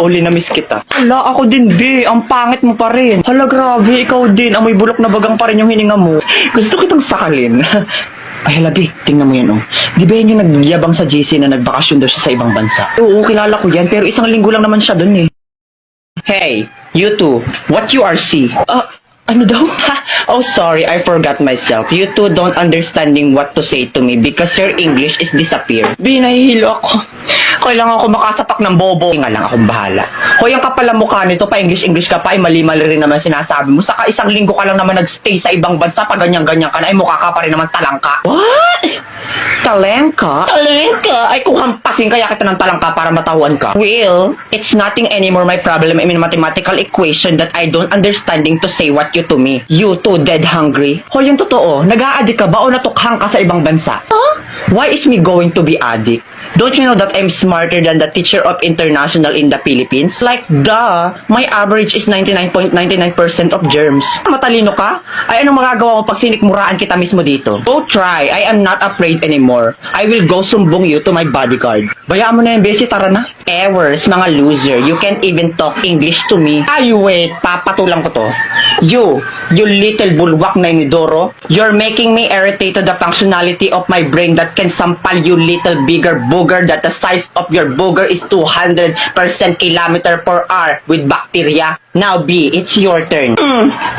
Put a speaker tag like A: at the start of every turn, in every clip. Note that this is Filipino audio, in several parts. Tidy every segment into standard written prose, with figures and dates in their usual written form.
A: Uli na miss kita. Hala, ako din, be. Ang pangit mo pa rin. Hala, grabe. Ikaw din. Amoy bulok na bagang pa rin yung hininga mo. Gusto kitang sakalin. Ay, hala, be. Tingnan mo yan, oh. Di ba yan yung nagyabang sa JC na nagbakasyon daw siya sa ibang bansa? Oo, kilala ko yan. Pero isang linggo lang naman siya dun, eh. Hey, you two. What you are see? Ano daw? Oh, sorry, I forgot myself. You two don't understanding what to say to me because your English is disappear. Binahilo ako. Kailangan ako makasapak ng bobo. Nga lang akong bahala. Hoy, ang kapal ang mukha nito, pa English ka pa, ay mali-mali rin naman sinasabi mo. Saka isang linggo ka lang naman nagstay sa ibang bansa, pa ganyan-ganyan ka na, ay mukha ka pa rin naman talangka. What? Talengka? Talengka? Ay kung hampasin kaya kita ng talangka para matauhan ka. Well, it's nothing anymore my problem in mathematical equation that I don't understanding to say what you to me. You too dead hungry. Hoy, yung totoo, nag-a-addict ka ba o natukhang ka sa ibang bansa? Huh? Why is me going to be addict? Don't you know that I'm smarter than the teacher of international in the Philippines? Like, duh, my average is 99.99% of germs. Matalino ka? Ay, anong magagawa mo pag sinikmuraan kita mismo dito? Go try, I am not afraid anymore. I will go sumbong you to my bodyguard. Bayaan mo na yung besi, tara na. Ewers, mga loser, you can't even talk English to me. Ay, wait, papatulang ko to. You little bulwak na inidoro, you're making me irritate to the functionality of my brain that can sampal you little bigger booger that the size of your booger is 200% kilometer per hour with bacteria. Now B, it's your turn.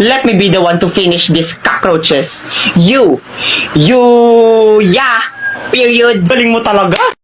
A: Let me be the one to finish these cockroaches. Yeah, period. Galing mo talaga.